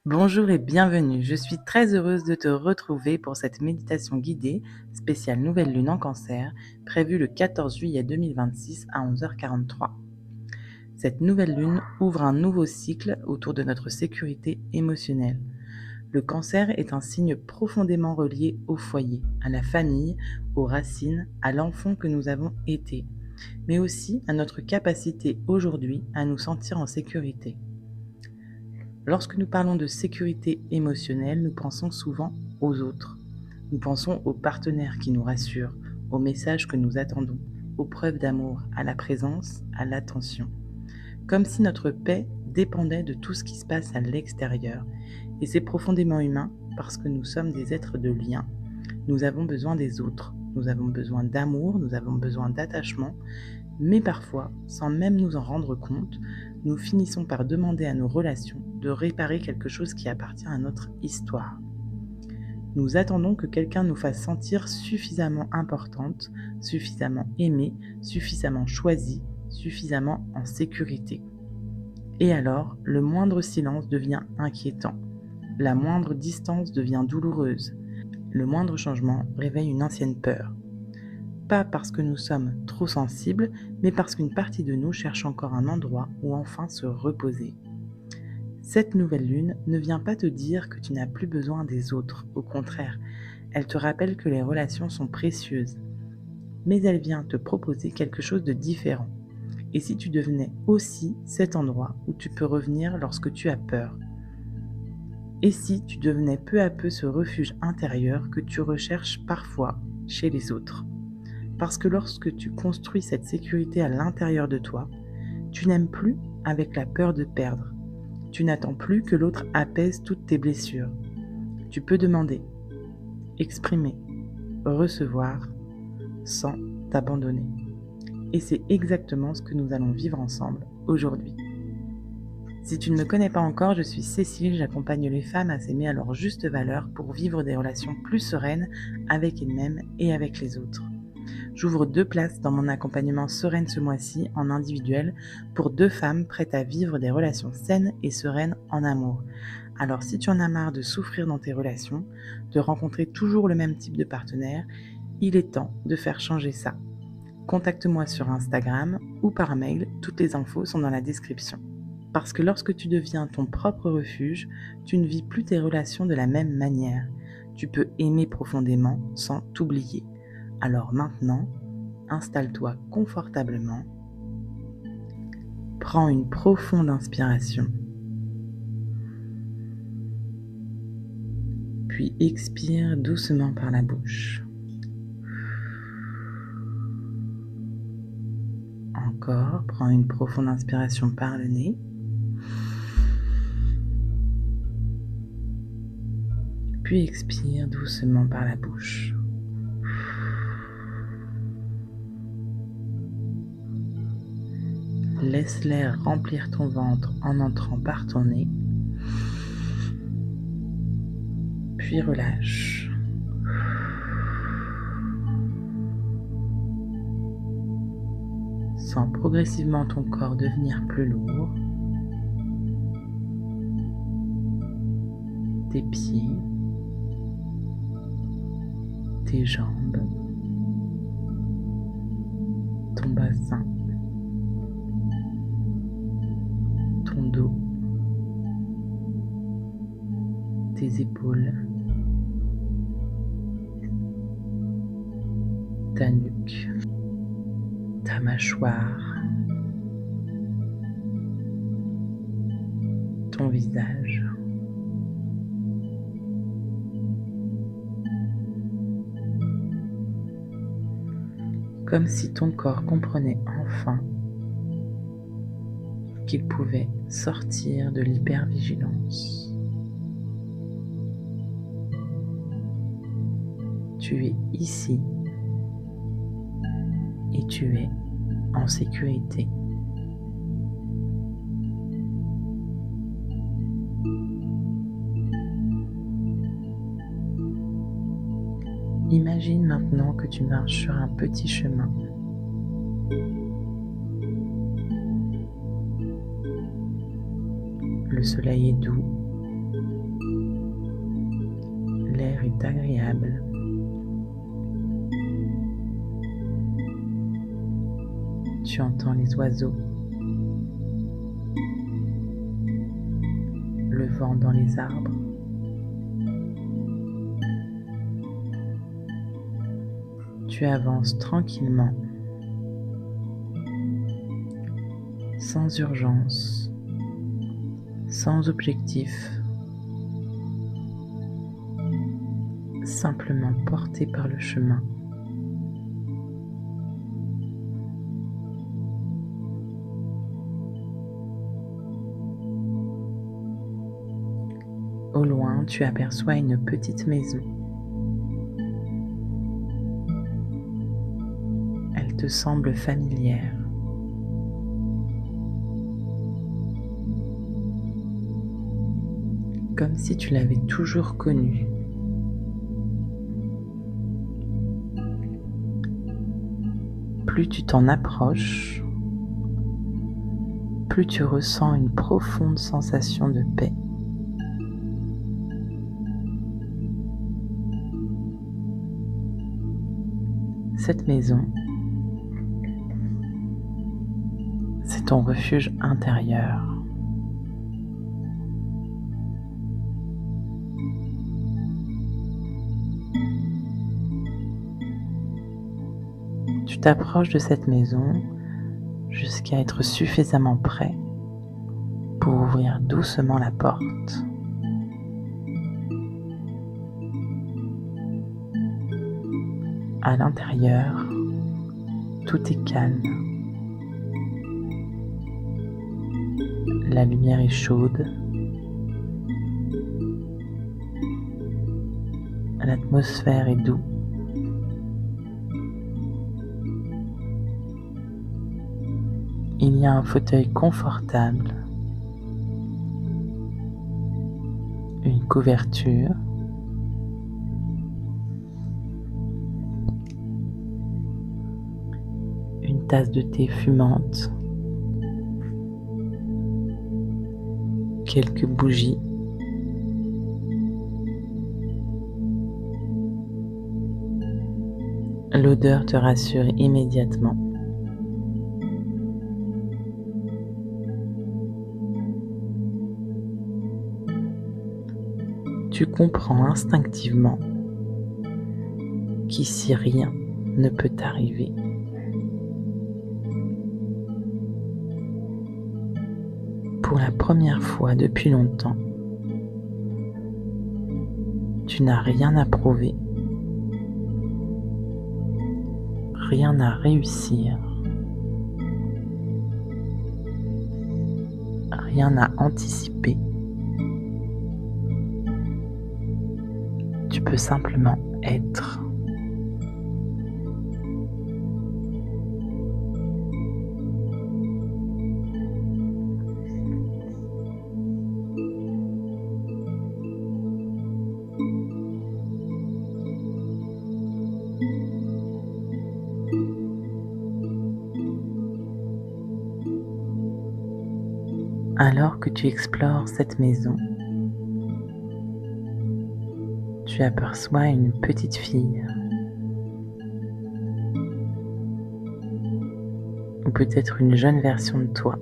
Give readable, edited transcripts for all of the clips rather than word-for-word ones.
Bonjour et bienvenue. Je suis très heureuse de te retrouver pour cette méditation guidée spéciale Nouvelle Lune en Cancer, prévue le 14 juillet 2026 à 11h43. Cette nouvelle lune ouvre un nouveau cycle autour de notre sécurité émotionnelle. Le cancer est un signe profondément relié au foyer, à la famille, aux racines, à l'enfant que nous avons été, mais aussi à notre capacité aujourd'hui à nous sentir en sécurité. Lorsque nous parlons de sécurité émotionnelle, nous pensons souvent aux autres. Nous pensons aux partenaires qui nous rassurent, aux messages que nous attendons, aux preuves d'amour, à la présence, à l'attention. Comme si notre paix dépendait de tout ce qui se passe à l'extérieur. Et c'est profondément humain parce que nous sommes des êtres de lien. Nous avons besoin des autres. Nous avons besoin d'amour, nous avons besoin d'attachement, mais parfois, sans même nous en rendre compte, nous finissons par demander à nos relations de réparer quelque chose qui appartient à notre histoire. Nous attendons que quelqu'un nous fasse sentir suffisamment importante, suffisamment aimée, suffisamment choisie, suffisamment en sécurité. Et alors, le moindre silence devient inquiétant. La moindre distance devient douloureuse. Le moindre changement réveille une ancienne peur. Pas parce que nous sommes trop sensibles, mais parce qu'une partie de nous cherche encore un endroit où enfin se reposer. Cette nouvelle lune ne vient pas te dire que tu n'as plus besoin des autres, au contraire, elle te rappelle que les relations sont précieuses, mais elle vient te proposer quelque chose de différent. Et si tu devenais aussi cet endroit où tu peux revenir lorsque tu as peur? Et si tu devenais peu à peu ce refuge intérieur que tu recherches parfois chez les autres? Parce que lorsque tu construis cette sécurité à l'intérieur de toi, tu n'aimes plus avec la peur de perdre. Tu n'attends plus que l'autre apaise toutes tes blessures. Tu peux demander, exprimer, recevoir sans t'abandonner. Et c'est exactement ce que nous allons vivre ensemble aujourd'hui. Si tu ne me connais pas encore, je suis Cécile, j'accompagne les femmes à s'aimer à leur juste valeur pour vivre des relations plus sereines avec elles-mêmes et avec les autres. J'ouvre 2 places dans mon accompagnement Sereine ce mois-ci en individuel pour 2 femmes prêtes à vivre des relations saines et sereines en amour. Alors si tu en as marre de souffrir dans tes relations, de rencontrer toujours le même type de partenaire, il est temps de faire changer ça. Contacte-moi sur Instagram ou par mail, toutes les infos sont dans la description. Parce que lorsque tu deviens ton propre refuge, tu ne vis plus tes relations de la même manière. Tu peux aimer profondément sans t'oublier. Alors maintenant, installe-toi confortablement, prends une profonde inspiration, puis expire doucement par la bouche. Encore, prends une profonde inspiration par le nez, puis expire doucement par la bouche. Laisse l'air remplir ton ventre en entrant par ton nez, puis relâche. Sens progressivement ton corps devenir plus lourd, tes pieds, tes jambes, ton bassin, ton dos, tes épaules, ta nuque, ta mâchoire, ton visage. Comme si ton corps comprenait enfin qu'il pouvait sortir de l'hypervigilance. Tu es ici et tu es en sécurité. Imagine maintenant que tu marches sur un petit chemin. Le soleil est doux, est agréable. Tu entends les oiseaux, le vent dans les arbres. Tu avances tranquillement, sans urgence, sans objectif, simplement porté par le chemin. Au loin, tu aperçois une petite maison. Elle te semble familière. Comme si tu l'avais toujours connue. Plus tu t'en approches, plus tu ressens une profonde sensation de paix. Cette maison, c'est ton refuge intérieur. Tu t'approches de cette maison jusqu'à être suffisamment prêt pour ouvrir doucement la porte. À l'intérieur, tout est calme. La lumière est chaude. L'atmosphère est douce. Il y a un fauteuil confortable, une couverture, une tasse de thé fumante, quelques bougies, l'odeur te rassure immédiatement. Tu comprends instinctivement qu'ici rien ne peut t'arriver. Pour la première fois depuis longtemps, tu n'as rien à prouver, rien à réussir, rien à anticiper. Tu peux simplement être. Alors que tu explores cette maison, tu aperçois une petite fille, ou peut-être une jeune version de toi.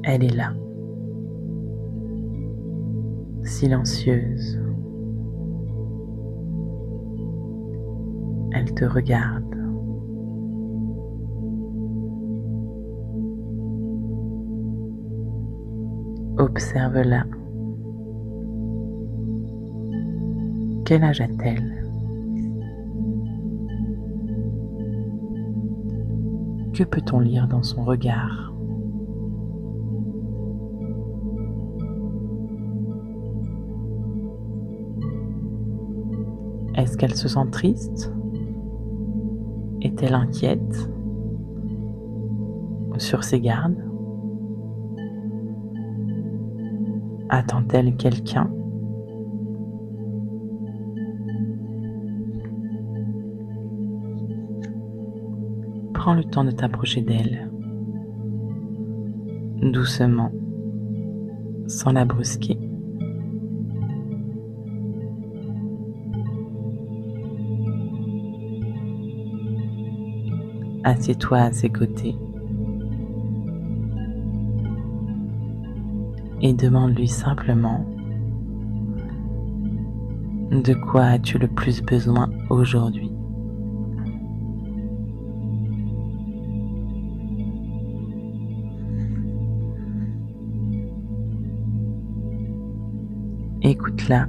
Elle est là, silencieuse. Elle te regarde. Observe-la. Quel âge a-t-elle? Que peut-on lire dans son regard? Est-ce qu'elle se sent triste? Est-elle inquiète? Ou sur ses gardes? Attend-elle quelqu'un? Prends le temps de t'approcher d'elle, doucement, sans la brusquer. Assieds-toi à ses côtés et demande-lui simplement de quoi as-tu le plus besoin aujourd'hui. Écoute-la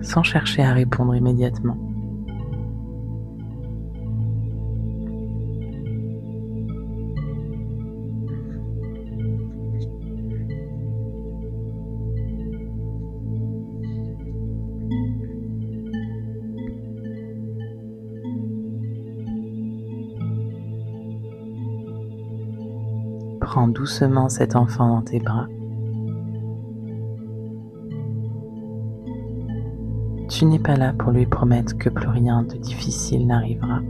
sans chercher à répondre immédiatement. Prends doucement cet enfant dans tes bras. Tu n'es pas là pour lui promettre que plus rien de difficile n'arrivera.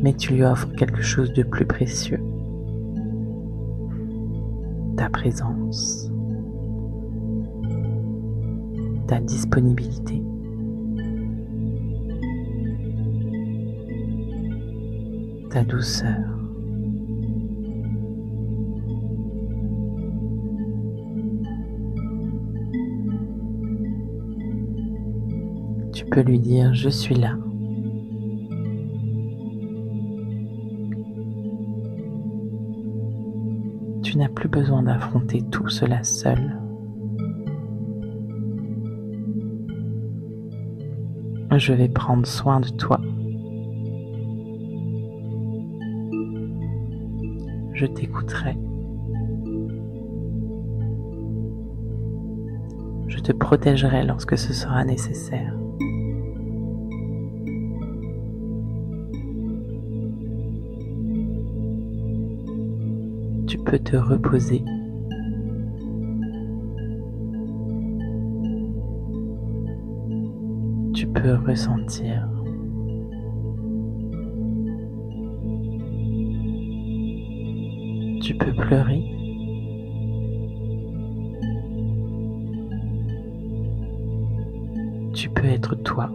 Mais tu lui offres quelque chose de plus précieux. Ta présence, ta disponibilité. Ta douceur. Tu peux lui dire « Je suis là ». Tu n'as plus besoin d'affronter tout cela seul. Je vais prendre soin de toi. Je t'écouterai. Je te protégerai lorsque ce sera nécessaire. Tu peux te reposer. Tu peux ressentir. Tu peux pleurer. Tu peux être toi.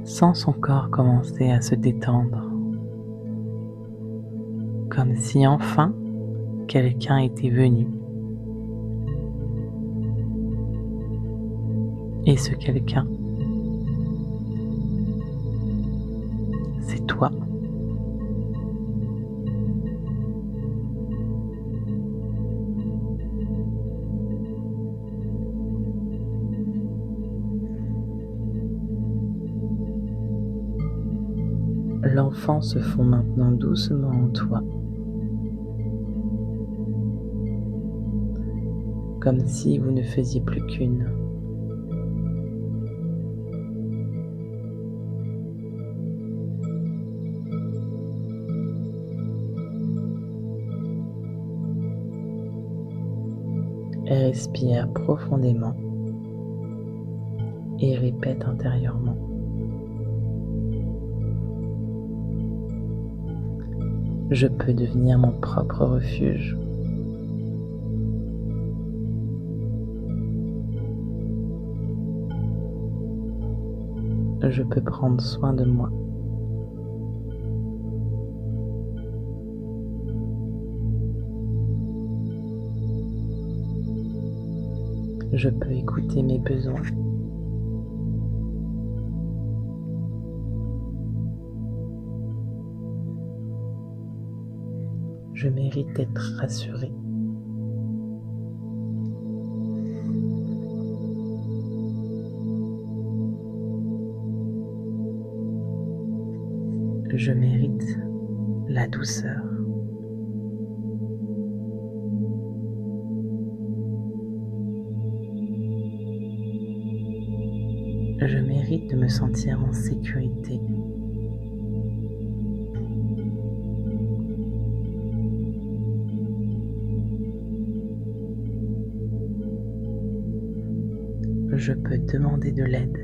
Sens son corps commencer à se détendre, comme si enfin quelqu'un était venu. Et ce quelqu'un, c'est toi. L'enfant se fond maintenant doucement en toi, comme si vous ne faisiez plus qu'une. Respire profondément et répète intérieurement. Je peux devenir mon propre refuge. Je peux prendre soin de moi. Je peux écouter mes besoins. Je mérite d'être rassurée. Je mérite la douceur. Je mérite de me sentir en sécurité. Je peux demander de l'aide.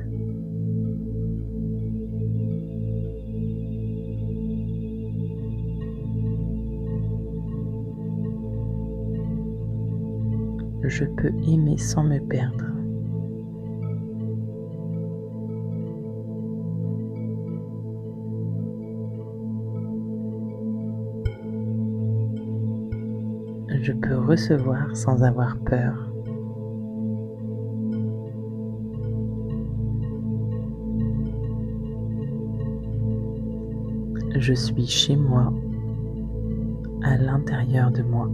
Je peux aimer sans me perdre. Je peux recevoir sans avoir peur. Je suis chez moi, à l'intérieur de moi.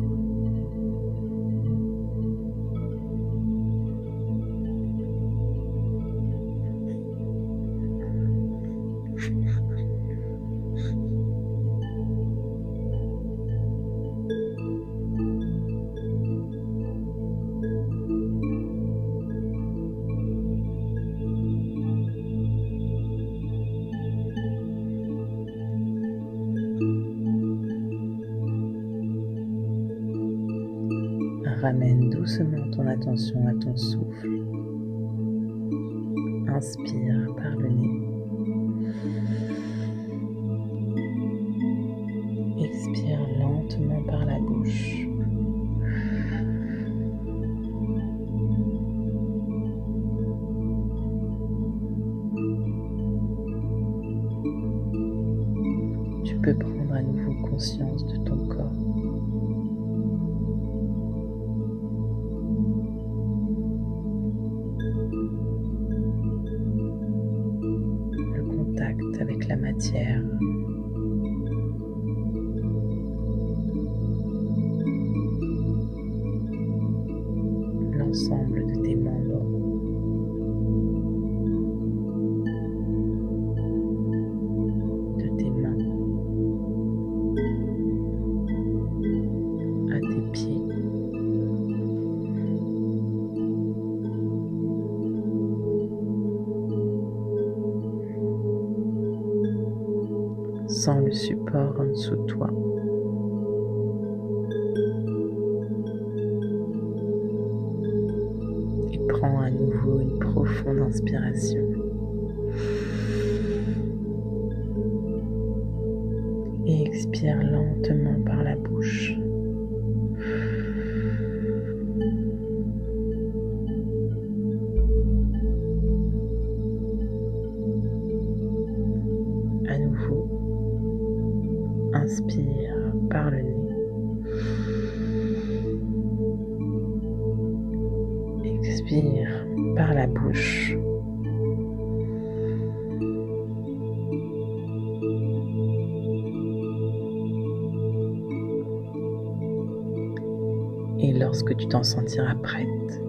Ramène doucement ton attention à ton souffle. Inspire par le nez. Expire lentement par la bouche. Tu peux prendre à nouveau conscience de ton corps. Le contact avec la matière. L'ensemble de tes membres. De tes mains. À tes pieds. Sens le support en dessous de toi. Et prends à nouveau une profonde inspiration. Et expire lentement par la bouche. À nouveau, inspire par le nez. Expire par la bouche. Et lorsque tu t'en sentiras prête,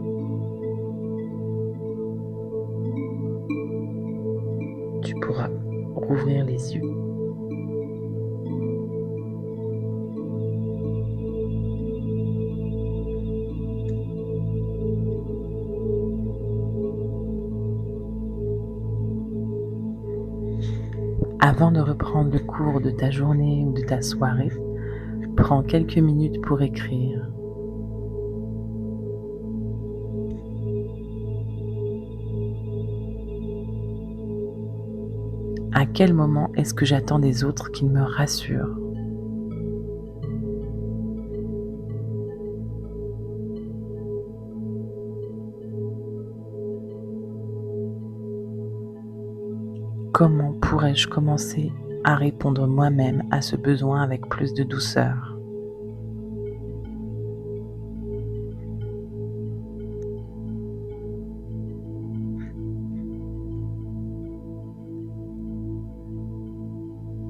tu pourras rouvrir les yeux. Avant de reprendre le cours de ta journée ou de ta soirée, prends quelques minutes pour écrire. À quel moment est-ce que j'attends des autres qu'ils me rassurent ? Comment pourrais-je commencer à répondre moi-même à ce besoin avec plus de douceur ?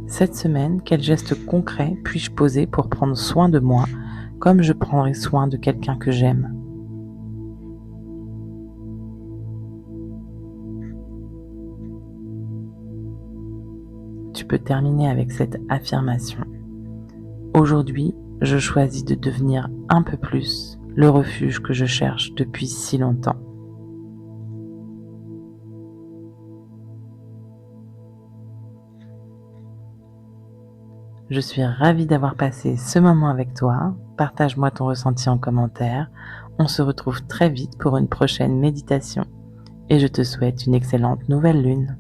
Cette semaine, quel geste concret puis-je poser pour prendre soin de moi comme je prendrais soin de quelqu'un que j'aime ? Tu peux terminer avec cette affirmation. Aujourd'hui, je choisis de devenir un peu plus le refuge que je cherche depuis si longtemps. Je suis ravie d'avoir passé ce moment avec toi. Partage-moi ton ressenti en commentaire. On se retrouve très vite pour une prochaine méditation et je te souhaite une excellente nouvelle lune.